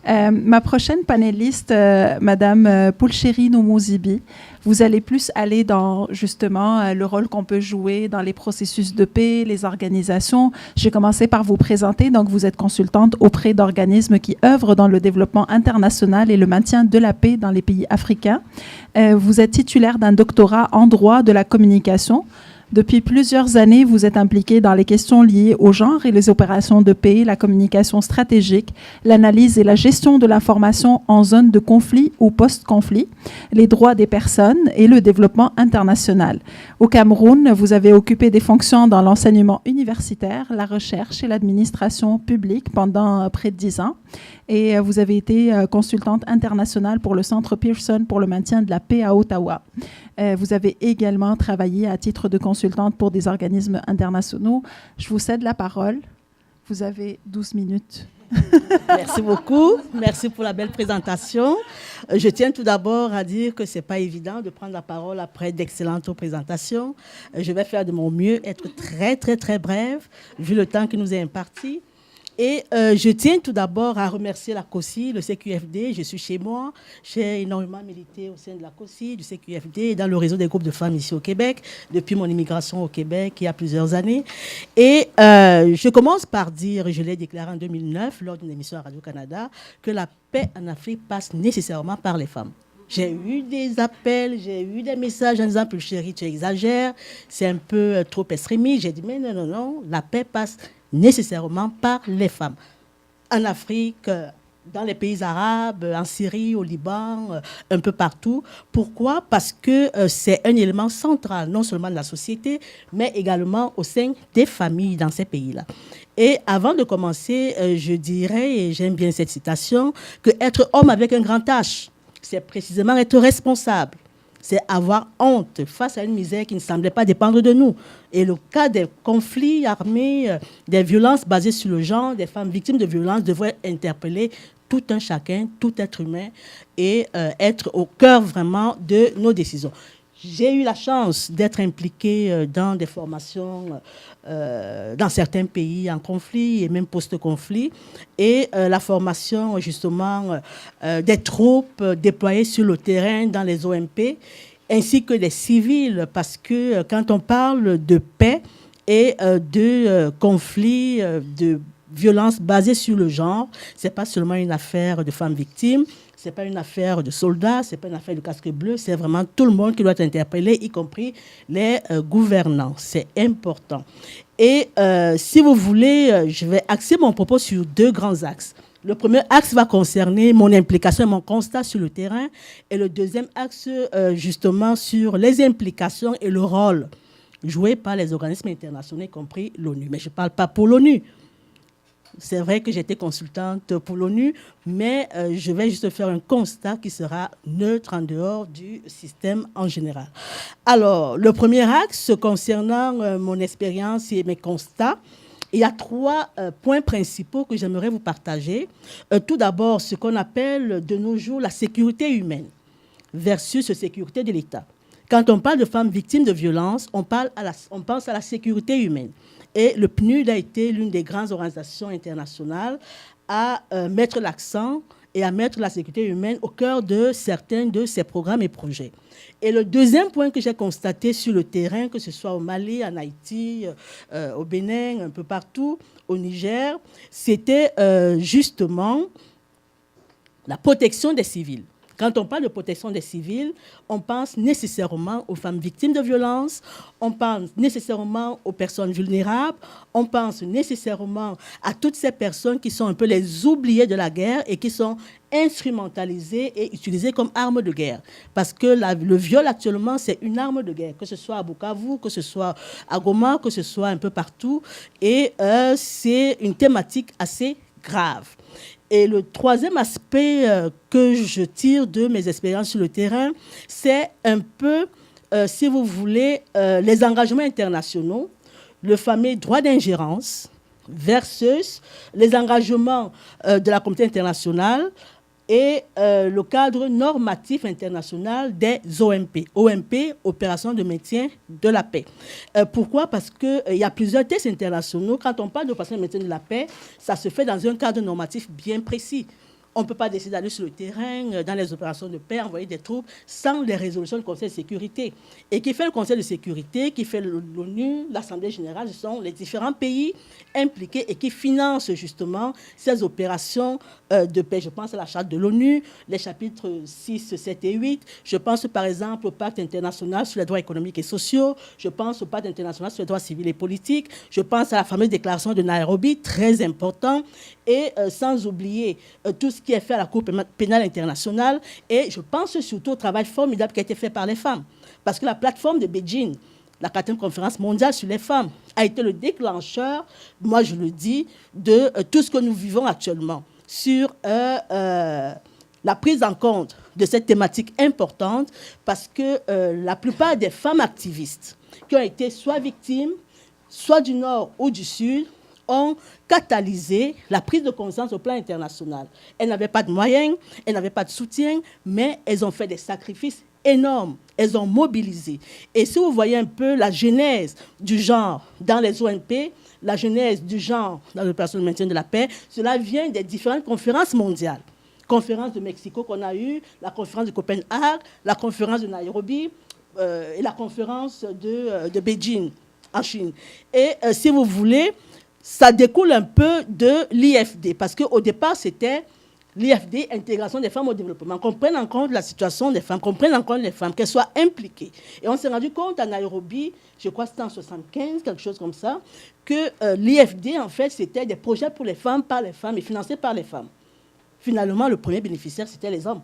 Ma prochaine panéliste, Madame Poulchéri Nomouzibi, vous allez plus aller dans justement le rôle qu'on peut jouer dans les processus de paix, les organisations. J'ai commencé par vous présenter. Donc, vous êtes consultante auprès d'organismes qui œuvrent dans le développement international et le maintien de la paix dans les pays africains. Vous êtes titulaire d'un doctorat en droit de la communication. Depuis plusieurs années, vous êtes impliqué dans les questions liées au genre et les opérations de paix, la communication stratégique, l'analyse et la gestion de l'information en zone de conflit ou post-conflit, les droits des personnes et le développement international. Au Cameroun, vous avez occupé des fonctions dans l'enseignement universitaire, la recherche et l'administration publique pendant près de 10 ans. Et vous avez été consultante internationale pour le Centre Pearson pour le maintien de la paix à Ottawa. Vous avez également travaillé à titre de consultante pour des organismes internationaux. Je vous cède la parole. Vous avez 12 minutes. Merci beaucoup. Merci pour la belle présentation. Je tiens tout d'abord à dire que ce n'est pas évident de prendre la parole après d'excellentes présentations. Je vais faire de mon mieux, être très, très, très brève, vu le temps qui nous est imparti. Et je tiens tout d'abord à remercier la COSI, le CQFD. Je suis chez moi. J'ai énormément milité au sein de la COSI, du CQFD et dans le réseau des groupes de femmes ici au Québec, depuis mon immigration au Québec il y a plusieurs années. Et je commence par dire, je l'ai déclaré en 2009 lors d'une émission à Radio-Canada, que la paix en Afrique passe nécessairement par les femmes. J'ai eu des appels, j'ai eu des messages en disant « Chérie, tu exagères, c'est un peu trop extrémiste ». J'ai dit « Mais non, non, non, la paix passe nécessairement par les femmes. En Afrique, dans les pays arabes, en Syrie, au Liban, un peu partout. Pourquoi ? Parce que c'est un élément central, non seulement de la société, mais également au sein des familles dans ces pays-là. Et avant de commencer, je dirais, et j'aime bien cette citation, que être homme avec un grand H, c'est précisément être responsable. C'est avoir honte face à une misère qui ne semblait pas dépendre de nous. Et le cas des conflits armés, des violences basées sur le genre, des femmes victimes de violences devrait interpeller tout un chacun, tout être humain et être au cœur vraiment de nos décisions. J'ai eu la chance d'être impliquée dans des formations dans certains pays en conflit et même post-conflit. Et la formation, justement, des troupes déployées sur le terrain dans les OMP, ainsi que des civils, parce que quand on parle de paix et de conflits, de violences basées sur le genre, ce n'est pas seulement une affaire de femmes victimes, ce n'est pas une affaire de soldats, ce n'est pas une affaire de casque bleu, c'est vraiment tout le monde qui doit être interpellé, y compris les gouvernants. C'est important. Et si vous voulez, je vais axer mon propos sur deux grands axes. Le premier axe va concerner mon implication et mon constat sur le terrain. Et le deuxième axe, justement, sur les implications et le rôle joué par les organismes internationaux, y compris l'ONU. Mais je ne parle pas pour l'ONU. C'est vrai que j'étais consultante pour l'ONU, mais je vais juste faire un constat qui sera neutre en dehors du système en général. Alors, le premier axe concernant mon expérience et mes constats, il y a trois points principaux que j'aimerais vous partager. Tout d'abord, ce qu'on appelle de nos jours la sécurité humaine versus la sécurité de l'État. Quand on parle de femmes victimes de violences, on pense à la sécurité humaine. Et le PNUD a été l'une des grandes organisations internationales à mettre l'accent et à mettre la sécurité humaine au cœur de certains de ses programmes et projets. Et le deuxième point que j'ai constaté sur le terrain, que ce soit au Mali, en Haïti, au Bénin, un peu partout, au Niger, c'était justement la protection des civils. Quand on parle de protection des civils, on pense nécessairement aux femmes victimes de violences, on pense nécessairement aux personnes vulnérables, on pense nécessairement à toutes ces personnes qui sont un peu les oubliées de la guerre et qui sont instrumentalisées et utilisées comme armes de guerre. Parce que le viol actuellement, c'est une arme de guerre, que ce soit à Bukavu, que ce soit à Goma, que ce soit un peu partout. Et c'est une thématique assez grave. Et le troisième aspect que je tire de mes expériences sur le terrain, c'est un peu, si vous voulez, les engagements internationaux, le fameux droit d'ingérence versus les engagements de la communauté internationale et le cadre normatif international des OMP. OMP, Opération de maintien de la paix. Pourquoi ? Parce qu'il y a plusieurs textes internationaux. Quand on parle d'opération de maintien de la paix, ça se fait dans un cadre normatif bien précis. On ne peut pas décider d'aller sur le terrain, dans les opérations de paix, envoyer des troupes, sans les résolutions du Conseil de sécurité. Et qui fait le Conseil de sécurité, qui fait l'ONU, l'Assemblée générale, ce sont les différents pays impliqués et qui financent justement ces opérations de paix. Je pense à la Charte de l'ONU, les chapitres 6, 7 et 8. Je pense par exemple au Pacte international sur les droits économiques et sociaux. Je pense au Pacte international sur les droits civils et politiques. Je pense à la fameuse déclaration de Nairobi, très important. Et sans oublier tout ce qui est fait à la Cour pénale internationale. Et je pense surtout au travail formidable qui a été fait par les femmes. Parce que la plateforme de Beijing, la 4e conférence mondiale sur les femmes, a été le déclencheur, moi je le dis, de tout ce que nous vivons actuellement sur la prise en compte de cette thématique importante, parce que la plupart des femmes activistes qui ont été soit victimes, soit du Nord ou du Sud, ont catalysé la prise de conscience au plan international. Elles n'avaient pas de moyens, elles n'avaient pas de soutien, mais elles ont fait des sacrifices énormes. Elles ont mobilisé. Et si vous voyez un peu la genèse du genre dans les ONP, la genèse du genre dans l'opération de maintien de la paix, cela vient des différentes conférences mondiales. Conférence de Mexico qu'on a eue, la conférence de Copenhague, la conférence de Nairobi et la conférence de Beijing en Chine. Et si vous voulez, ça découle un peu de l'IFD, parce qu'au départ, c'était l'IFD, intégration des femmes au développement, qu'on prenne en compte la situation des femmes, qu'on prenne en compte les femmes, qu'elles soient impliquées. Et on s'est rendu compte à Nairobi, je crois que c'était en 1975, quelque chose comme ça, que l'IFD, en fait, c'était des projets pour les femmes, par les femmes et financés par les femmes. Finalement, le premier bénéficiaire, c'était les hommes.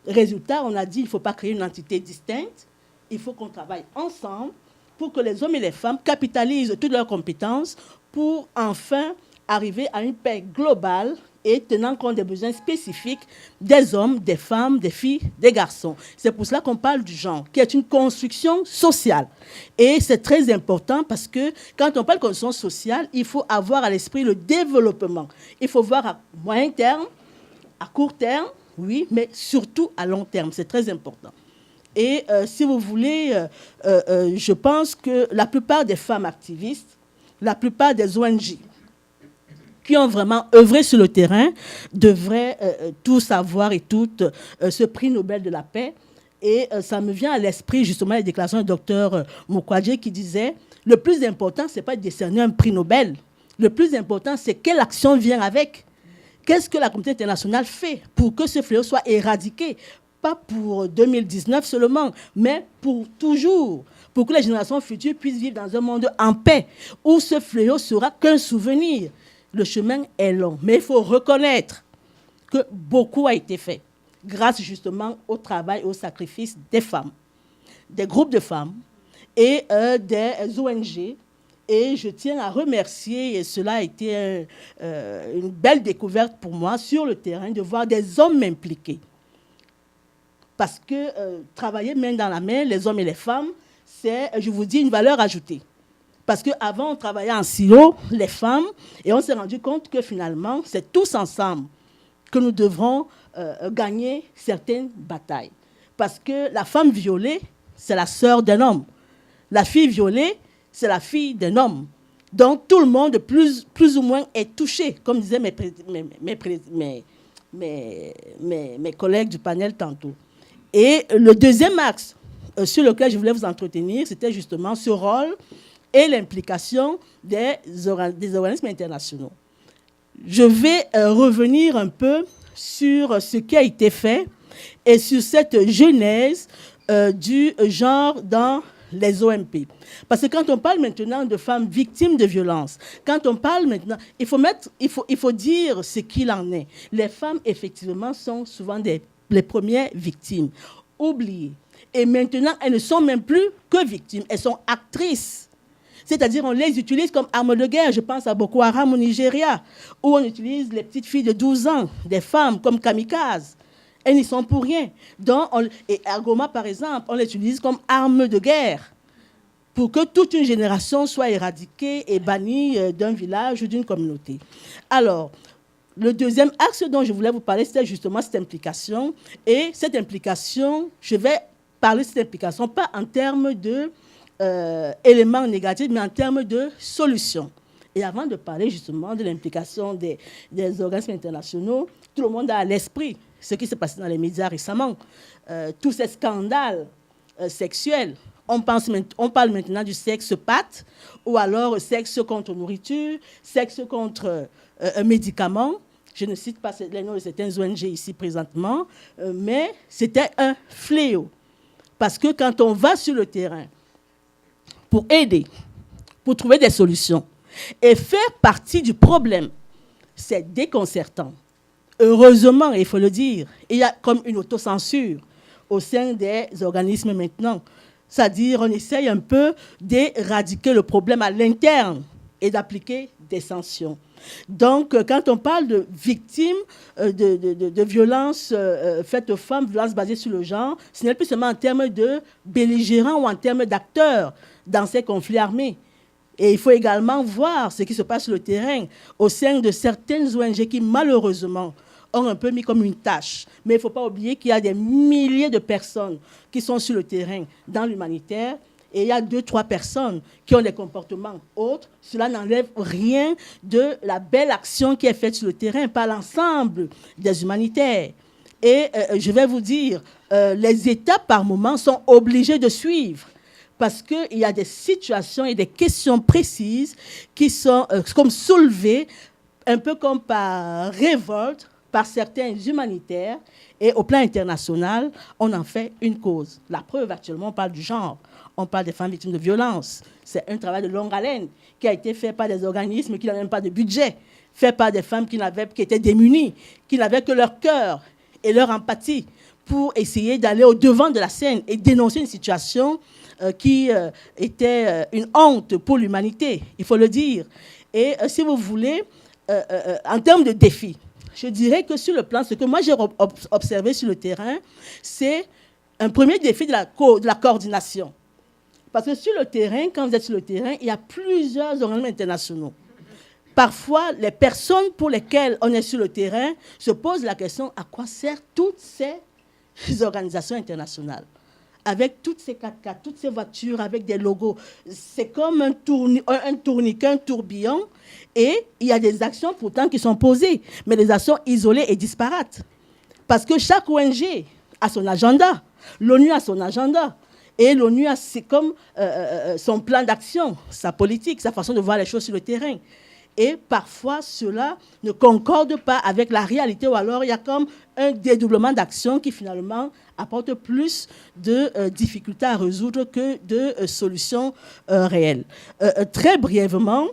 Résultat, on a dit, il ne faut pas créer une entité distincte, il faut qu'on travaille ensemble pour que les hommes et les femmes capitalisent toutes leurs compétences pour enfin arriver à une paix globale et tenant compte des besoins spécifiques des hommes, des femmes, des filles, des garçons. C'est pour cela qu'on parle du genre, qui est une construction sociale. Et c'est très important parce que quand on parle de construction sociale, il faut avoir à l'esprit le développement. Il faut voir à moyen terme, à court terme, oui, mais surtout à long terme. C'est très important. Et si vous voulez, je pense que la plupart des femmes activistes, la plupart des ONG qui ont vraiment œuvré sur le terrain devraient tous avoir et toutes ce prix Nobel de la paix. Et ça me vient à l'esprit justement les déclarations du docteur Mukwege qui disait « Le plus important, ce n'est pas de décerner un prix Nobel. Le plus important, c'est quelle action vient avec. Qu'est-ce que la communauté internationale fait pour que ce fléau soit éradiqué ? Pas pour 2019 seulement, mais pour toujours, pour que les générations futures puissent vivre dans un monde en paix, où ce fléau sera qu'un souvenir. Le chemin est long, mais il faut reconnaître que beaucoup a été fait, grâce justement au travail et au sacrifice des femmes, des groupes de femmes et des ONG. Et je tiens à remercier, et cela a été une belle découverte pour moi sur le terrain, de voir des hommes impliqués. Parce que travailler main dans la main, les hommes et les femmes, c'est, je vous dis, une valeur ajoutée. Parce qu'avant, on travaillait en silo, les femmes, et on s'est rendu compte que finalement, c'est tous ensemble que nous devrons gagner certaines batailles. Parce que la femme violée, c'est la sœur d'un homme. La fille violée, c'est la fille d'un homme. Donc, tout le monde, plus ou moins, est touché, comme disaient mes collègues du panel tantôt. Et le deuxième axe sur lequel je voulais vous entretenir, c'était justement ce rôle et l'implication des organismes internationaux. Je vais revenir un peu sur ce qui a été fait et sur cette genèse du genre dans les OMP. Parce que quand on parle maintenant de femmes victimes de violences, quand on parle maintenant, il faut dire ce qu'il en est. Les femmes, effectivement, sont souvent les premières victimes, oubliées. Et maintenant, elles ne sont même plus que victimes, elles sont actrices. C'est-à-dire, on les utilise comme armes de guerre. Je pense à Boko Haram au Nigeria, où on utilise les petites filles de 12 ans, des femmes comme kamikazes. Elles n'y sont pour rien. Donc, et à Goma, par exemple, on les utilise comme armes de guerre pour que toute une génération soit éradiquée et bannie d'un village ou d'une communauté. Alors, le deuxième axe dont je voulais vous parler, c'était justement cette implication. Et cette implication, je vais parler de cette implication, pas en termes d'éléments négatifs, mais en termes de solutions. Et avant de parler justement de l'implication des organismes internationaux, Tout le monde a à l'esprit ce qui s'est passé dans les médias récemment. Tous ces scandales sexuels. On parle maintenant du sexe pâte, ou alors sexe contre nourriture, sexe contre un médicament. Je ne cite pas les noms de certaines ONG ici présentement, mais c'était un fléau. Parce que quand on va sur le terrain pour aider, pour trouver des solutions et faire partie du problème, c'est déconcertant. Heureusement, il faut le dire, il y a comme une autocensure au sein des organismes maintenant. C'est-à-dire, on essaye un peu d'éradiquer le problème à l'interne et d'appliquer des sanctions. Donc, quand on parle de victimes de violences faites aux femmes, violences basées sur le genre, ce n'est plus seulement en termes de belligérants ou en termes d'acteurs dans ces conflits armés. Et il faut également voir ce qui se passe sur le terrain au sein de certaines ONG qui, malheureusement, ont un peu mis comme une tâche. Mais il ne faut pas oublier qu'il y a des milliers de personnes qui sont sur le terrain dans l'humanitaire. Et il y a 2-3 personnes qui ont des comportements autres. Cela n'enlève rien de la belle action qui est faite sur le terrain par l'ensemble des humanitaires. Et je vais vous dire, les États, par moment, sont obligés de suivre. Parce qu'il y a des situations et des questions précises qui sont comme soulevées, un peu comme par révolte, par certains humanitaires. Et au plan international, on en fait une cause. La preuve, actuellement, on parle du genre. On parle des femmes victimes de violences. C'est un travail de longue haleine qui a été fait par des organismes qui n'avaient même pas de budget, fait par des femmes qui étaient démunies, qui n'avaient que leur cœur et leur empathie pour essayer d'aller au-devant de la scène et dénoncer une situation qui était une honte pour l'humanité, il faut le dire. Et si vous voulez, en termes de défis, je dirais que sur le plan, ce que moi j'ai observé sur le terrain, c'est un premier défi de la coordination. Parce que sur le terrain, quand vous êtes sur le terrain, il y a plusieurs organismes internationaux. Parfois, les personnes pour lesquelles on est sur le terrain se posent la question à quoi servent toutes ces organisations internationales avec toutes ces 4x4, toutes ces voitures avec des logos. C'est comme un tourniquet, un tourbillon. Et il y a des actions pourtant qui sont posées, mais des actions isolées et disparates. Parce que chaque ONG a son agenda. L'ONU a son agenda. Et l'ONU a comme son plan d'action, sa politique, sa façon de voir les choses sur le terrain. Et parfois, cela ne concorde pas avec la réalité, ou alors il y a comme un dédoublement d'action qui finalement apporte plus de difficultés à résoudre que de solutions réelles. Très brièvement,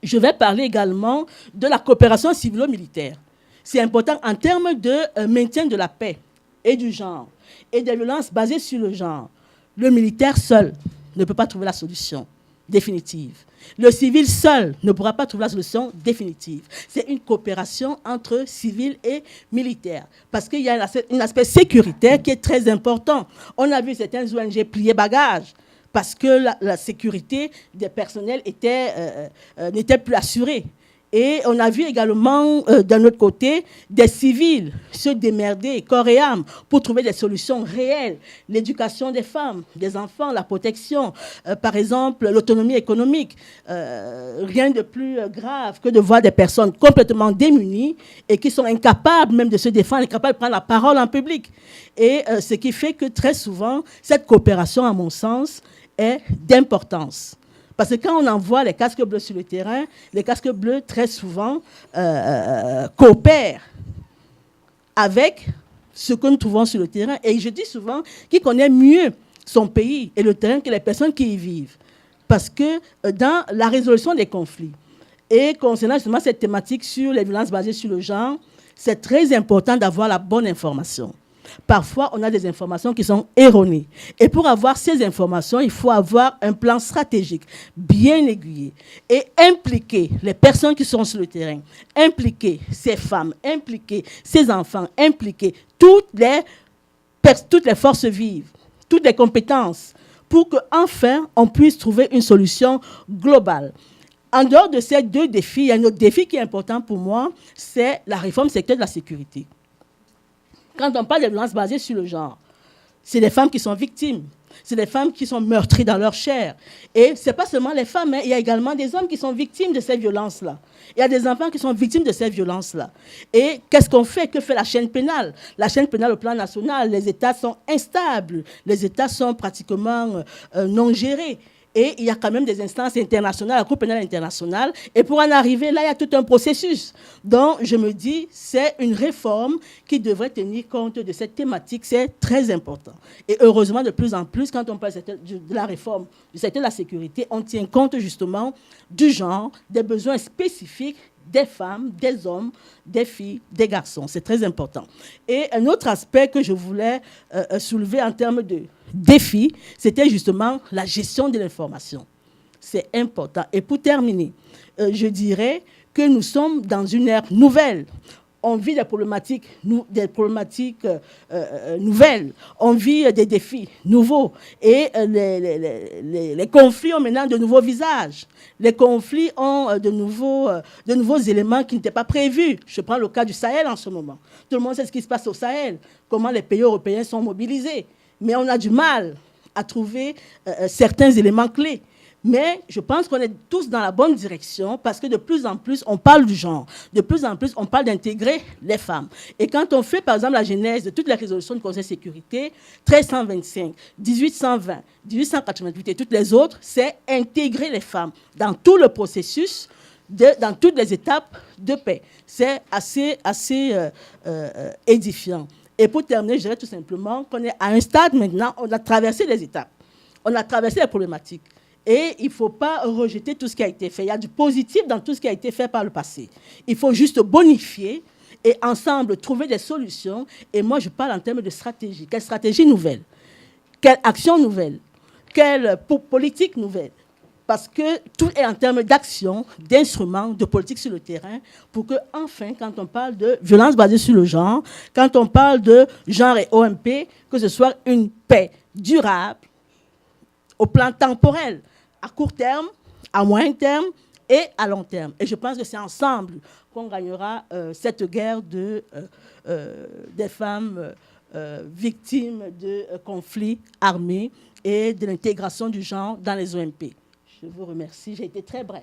je vais parler également de la coopération civilo-militaire. C'est important en termes de maintien de la paix et du genre et des violences basées sur le genre. Le militaire seul ne peut pas trouver la solution définitive. Le civil seul ne pourra pas trouver la solution définitive. C'est une coopération entre civils et militaires. Parce qu'il y a un aspect sécuritaire qui est très important. On a vu certaines ONG plier bagages parce que la sécurité des personnels n'était plus assurée. Et on a vu également, d'un autre côté, des civils se démerder corps et âme pour trouver des solutions réelles. L'éducation des femmes, des enfants, la protection, par exemple, l'autonomie économique. Rien de plus grave que de voir des personnes complètement démunies et qui sont incapables même de se défendre, incapables de prendre la parole en public. Et ce qui fait que très souvent, cette coopération, à mon sens, est d'importance. Parce que quand on envoie les casques bleus sur le terrain, les casques bleus, très souvent, coopèrent avec ce que nous trouvons sur le terrain. Et je dis souvent qu'il connaît mieux son pays et le terrain que les personnes qui y vivent. Parce que dans la résolution des conflits, et concernant justement cette thématique sur les violences basées sur le genre, c'est très important d'avoir la bonne information. Parfois, on a des informations qui sont erronées. Et pour avoir ces informations, il faut avoir un plan stratégique bien aiguillé et impliquer les personnes qui sont sur le terrain, impliquer ces femmes, impliquer ces enfants, impliquer toutes les forces vives, toutes les compétences, pour qu'enfin, on puisse trouver une solution globale. En dehors de ces deux défis, il y a un autre défi qui est important pour moi, c'est la réforme sectorielle de la sécurité. Quand on parle de violences basées sur le genre, c'est les femmes qui sont victimes. C'est des femmes qui sont meurtries dans leur chair. Et ce n'est pas seulement les femmes, hein, il y a également des hommes qui sont victimes de ces violences-là. Il y a des enfants qui sont victimes de ces violences-là. Et qu'est-ce qu'on fait? Que fait la chaîne pénale? La chaîne pénale au plan national, les États sont instables. Les États sont pratiquement non gérés. Et il y a quand même des instances internationales, la Cour pénale internationale. Et pour en arriver là, il y a tout un processus. Donc, je me dis, c'est une réforme qui devrait tenir compte de cette thématique. C'est très important. Et heureusement, de plus en plus, quand on parle de la réforme du secteur de la sécurité, on tient compte justement du genre, des besoins spécifiques des femmes, des hommes, des filles, des garçons. C'est très important. Et un autre aspect que je voulais soulever en termes de défis, c'était justement la gestion de l'information. C'est important. Et pour terminer, je dirais que nous sommes dans une ère nouvelle. On vit des problématiques nouvelles. On vit des défis nouveaux. Et les conflits ont maintenant de nouveaux visages. Les conflits ont de nouveaux éléments qui n'étaient pas prévus. Je prends le cas du Sahel en ce moment. Tout le monde sait ce qui se passe au Sahel, comment les pays européens sont mobilisés. Mais on a du mal à trouver certains éléments clés. Mais je pense qu'on est tous dans la bonne direction parce que de plus en plus, on parle du genre. De plus en plus, on parle d'intégrer les femmes. Et quand on fait, par exemple, la genèse de toutes les résolutions du Conseil de sécurité, 1325, 1820, 1888 et toutes les autres, c'est intégrer les femmes dans tout le processus, dans toutes les étapes de paix. C'est assez édifiant. Et pour terminer, je dirais tout simplement qu'on est à un stade maintenant, on a traversé les étapes, on a traversé les problématiques. Et il ne faut pas rejeter tout ce qui a été fait. Il y a du positif dans tout ce qui a été fait par le passé. Il faut juste bonifier et ensemble trouver des solutions. Et moi, je parle en termes de stratégie. Quelle stratégie nouvelle? Quelle action nouvelle? Quelle politique nouvelle? Parce que tout est en termes d'action, d'instruments, de politique sur le terrain, pour que, enfin, quand on parle de violence basée sur le genre, quand on parle de genre et OMP, que ce soit une paix durable, au plan temporel, à court terme, à moyen terme et à long terme. Et je pense que c'est ensemble qu'on gagnera cette guerre des femmes victimes de conflits armés et de l'intégration du genre dans les OMP. Je vous remercie, j'ai été très brève.